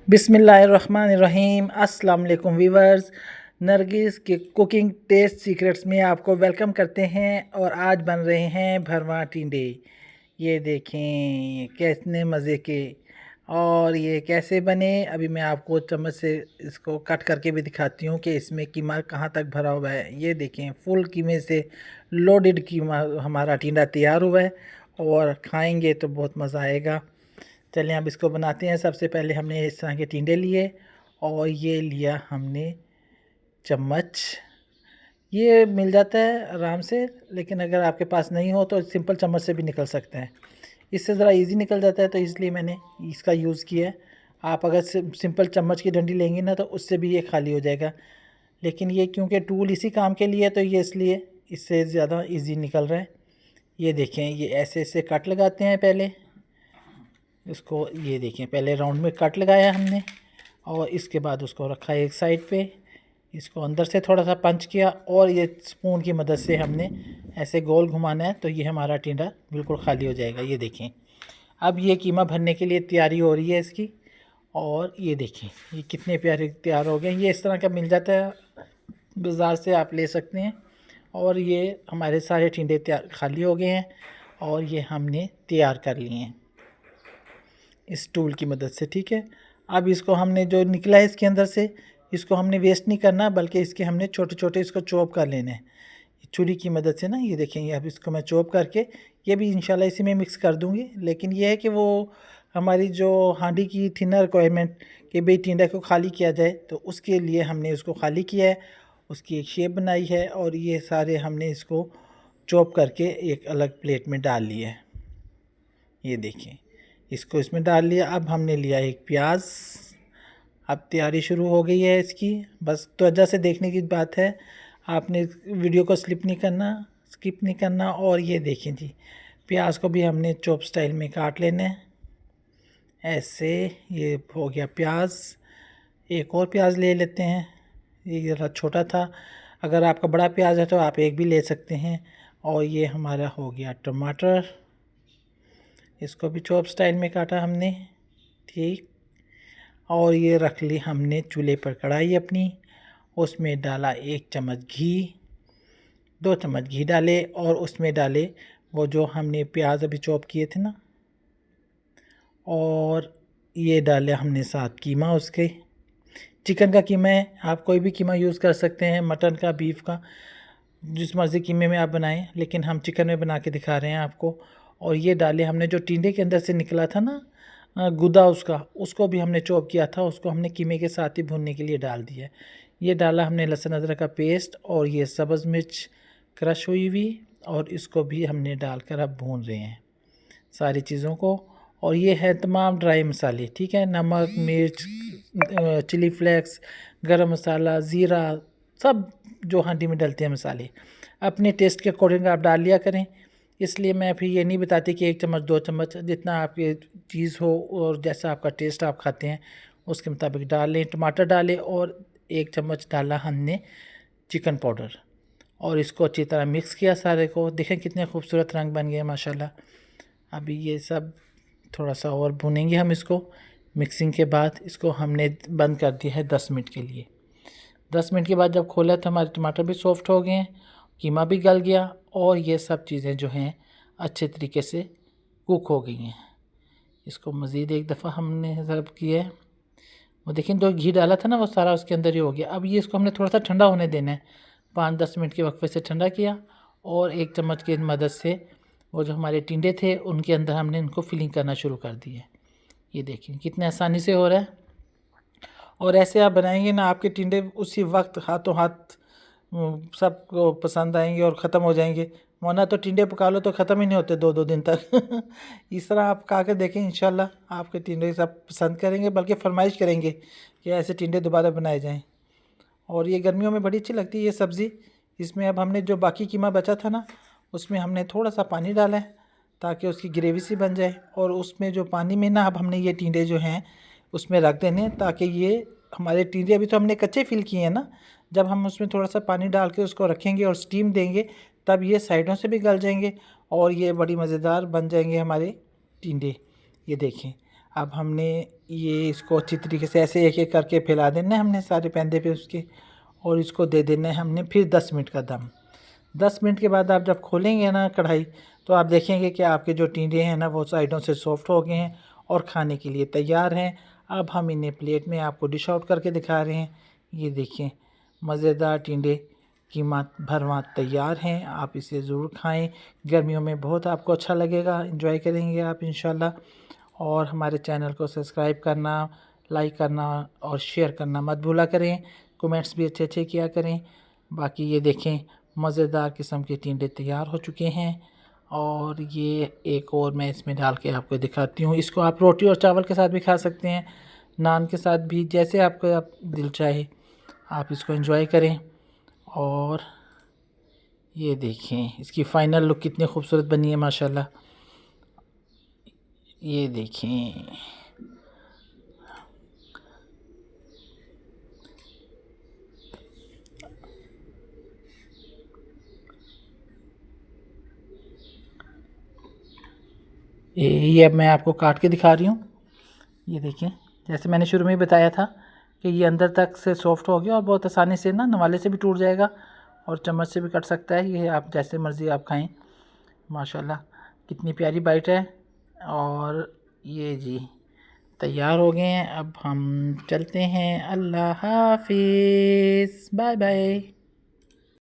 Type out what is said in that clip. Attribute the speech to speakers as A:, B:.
A: बिस्मिल्लाहिर्रहमानिर्रहीम। अस्सलाम वालेकुम वीवर्स, नरगिस के कुकिंग टेस्ट सीक्रेट्स में आपको वेलकम करते हैं। और आज बन रहे हैं भरवा टिंडे। ये देखें कितने मज़े के। और ये कैसे बने अभी मैं आपको चम्मच से इसको कट करके भी दिखाती हूँ कि इसमें कीमा कहाँ तक भरा हुआ है। ये देखें फुल कीमे से लोडेड कीमा हमारा टिंडा तैयार हुआ है और खाएंगे तो बहुत मज़ा आएगा। चलिए अब इसको बनाते हैं। सबसे पहले हमने इस तरह के टिंडे लिए और ये लिया हमने चम्मच। ये मिल जाता है आराम से, लेकिन अगर आपके पास नहीं हो तो सिंपल चम्मच से भी निकल सकता है। इससे ज़रा इजी निकल जाता है तो इसलिए मैंने इसका यूज़ किया है। आप अगर सिंपल चम्मच की डंडी लेंगे ना तो उससे भी ये खाली हो जाएगा, लेकिन ये क्योंकि टूल इसी काम के लिए है तो ये इसलिए इससे ज़्यादा इजी निकल रहा है। ये देखें ये ऐसे ऐसे कट लगाते हैं पहले इसको। ये देखें पहले राउंड में कट लगाया हमने और इसके बाद उसको रखा एक साइड पे। इसको अंदर से थोड़ा सा पंच किया और ये स्पून की मदद से हमने ऐसे गोल घुमाना है तो ये हमारा टिंडा बिल्कुल खाली हो जाएगा। ये देखें अब ये कीमा भरने के लिए तैयारी हो रही है इसकी। और ये देखें ये कितने प्यारे तैयार हो गए। ये इस तरह का मिल जाता है बाज़ार से, आप ले सकते हैं। और ये हमारे सारे टिंडे तैयार खाली हो गए हैं और ये हमने तैयार कर लिए हैं इस टूल की मदद से। ठीक है, अब इसको हमने जो निकला है इसके अंदर से इसको हमने वेस्ट नहीं करना, बल्कि इसके हमने छोटे छोटे इसको चॉप कर लेने हैं छुरी की मदद से ना। ये देखेंगे अब इसको मैं चॉप करके ये भी इंशाल्लाह इसी में मिक्स कर दूंगी। लेकिन ये है कि वो हमारी जो हांडी की थी ना रिक्वायरमेंट कि भाई टिंडा को खाली किया जाए, तो उसके लिए हमने उसको खाली किया है, उसकी एक शेप बनाई है और ये सारे हमने इसको चॉप करके एक अलग प्लेट में डाल लिया है। ये देखिए इसको इसमें डाल लिया। अब हमने लिया एक प्याज। अब तैयारी शुरू हो गई है इसकी। बस तवज्जो से देखने की बात है, आपने वीडियो को स्किप नहीं करना। और ये देखें जी प्याज को भी हमने चॉप स्टाइल में काट लेना है ऐसे। ये हो गया प्याज। एक और प्याज ले लेते हैं, ये ज़रा छोटा था। अगर आपका बड़ा प्याज है तो आप एक भी ले सकते हैं। और ये हमारा हो गया टमाटर, इसको भी चॉप स्टाइल में काटा हमने। ठीक, और ये रख ली हमने चूल्हे पर कढ़ाई अपनी, उसमें डाला 1 चम्मच घी, 2 चम्मच घी डाले और उसमें डाले वो जो हमने प्याज अभी चॉप किए थे ना, और ये डाले हमने साथ कीमा उसके। चिकन का कीमा है, आप कोई भी कीमा यूज़ कर सकते हैं, मटन का, बीफ का, जिस मर्ज़ी कीमे में आप बनाएं, लेकिन हम चिकन में बना के दिखा रहे हैं आपको। और ये डाले हमने जो टिंडे के अंदर से निकला था ना गुदा उसको भी हमने चॉप किया था, उसको हमने कीमे के साथ ही भूनने के लिए डाल दिया। ये डाला हमने लहसुन अदरक का पेस्ट और ये सब्ज़ मिर्च क्रश हुई हुई, और इसको भी हमने डालकर अब भून रहे हैं सारी चीज़ों को। और ये है तमाम ड्राई मसाले, ठीक है, नमक, मिर्च, चिली फ्लेक्स, गरम मसाला, ज़ीरा, सब जो हांडी में डलते हैं मसाले अपने टेस्ट के अकॉर्डिंग आप डाल लिया करें। इसलिए मैं फिर ये नहीं बताती कि 1 चम्मच 2 चम्मच, जितना आपके चीज़ हो और जैसा आपका टेस्ट आप खाते हैं उसके मुताबिक डाल लें। टमाटर डालें और 1 चम्मच डाला हमने चिकन पाउडर और इसको अच्छी तरह मिक्स किया सारे को। देखें कितने खूबसूरत रंग बन गए माशाल्लाह। अभी ये सब थोड़ा सा और भुनेंगे हम इसको। मिक्सिंग के बाद इसको हमने बंद कर दिया है 10 मिनट के लिए। 10 मिनट के बाद जब खोला तो हमारे टमाटर भी सॉफ्ट हो गए हैं, कीमा भी गल गया और ये सब चीज़ें जो हैं अच्छे तरीके से कुक हो गई हैं। इसको मज़ीद एक दफ़ा हमने सर्व किया है। वो देखें जो घी डाला था ना वो सारा उसके अंदर ही हो गया। अब ये इसको हमने थोड़ा सा ठंडा होने देना है। 5-10 मिनट के वक्फे से ठंडा किया और 1 चम्मच की मदद से वो जो हमारे टिंडे थे उनके अंदर हमने इनको फिलिंग करना शुरू कर दिया। ये देखिए कितने आसानी से हो रहा है। और ऐसे आप बनाएंगे ना आपके टिंडे उसी वक्त हाथों हाथ सबको पसंद आएंगे और ख़त्म हो जाएंगे। वरना तो टिंडे पका लो तो ख़त्म ही नहीं होते 2-2 दिन तक। इस तरह आप खा के देखें, इंशाल्लाह आपके टिंडे सब पसंद करेंगे, बल्कि फरमाइश करेंगे कि ऐसे टिंडे दोबारा बनाए जाएं। और ये गर्मियों में बड़ी अच्छी लगती है ये सब्ज़ी। इसमें अब हमने जो बाकी कीमा बचा था ना उसमें हमने थोड़ा सा पानी डाला है ताकि उसकी ग्रेवी सी बन जाए। और उसमें जो पानी में ना अब हमने ये टिंडे जो हैं उसमें रख देने, ताकि ये हमारे टिंडे अभी तो हमने कच्चे फिल किए हैं ना, जब हम उसमें थोड़ा सा पानी डाल के उसको रखेंगे और स्टीम देंगे तब ये साइडों से भी गल जाएंगे और ये बड़ी मज़ेदार बन जाएंगे हमारे टिंडे। ये देखें अब हमने ये इसको अच्छी तरीके से ऐसे एक एक करके फैला देना है हमने सारे पैंदे पे उसके, और इसको दे देना है हमने फिर 10 मिनट का दम। 10 मिनट के बाद आप जब खोलेंगे ना कढ़ाई, तो आप देखेंगे कि आपके जो टिंडे हैं ना वो साइडों से सॉफ्ट हो गए हैं और खाने के लिए तैयार हैं। अब हम इन्हें प्लेट में आपको डिश आउट करके दिखा रहे हैं। ये देखिए मज़ेदार टिंडे कीमा भरवा तैयार हैं। आप इसे ज़रूर खाएं, गर्मियों में बहुत आपको अच्छा लगेगा, एंजॉय करेंगे आप इंशाल्लाह। और हमारे चैनल को सब्सक्राइब करना, लाइक करना और शेयर करना मत भूला करें। कमेंट्स भी अच्छे अच्छे किया करें। बाकी ये देखें मज़ेदार किस्म के टिंडे तैयार हो चुके हैं। और ये एक और मैं इसमें डाल के आपको दिखाती हूँ। इसको आप रोटी और चावल के साथ भी खा सकते हैं, नान के साथ भी, जैसे आपका दिल चाहे आप इसको एंजॉय करें। और ये देखें इसकी फ़ाइनल लुक कितनी खूबसूरत बनी है माशाल्लाह। ये देखें ये अब मैं आपको काट के दिखा रही हूँ। ये देखें जैसे मैंने शुरू में ही बताया था कि ये अंदर तक से सॉफ्ट हो गया और बहुत आसानी से ना नवाले से भी टूट जाएगा और चम्मच से भी कट सकता है। ये आप जैसे मर्ज़ी आप खाएं। माशाल्लाह कितनी प्यारी बाइट है। और ये जी तैयार हो गए हैं। अब हम चलते हैं। अल्लाह हाफिज़, बाय बाय।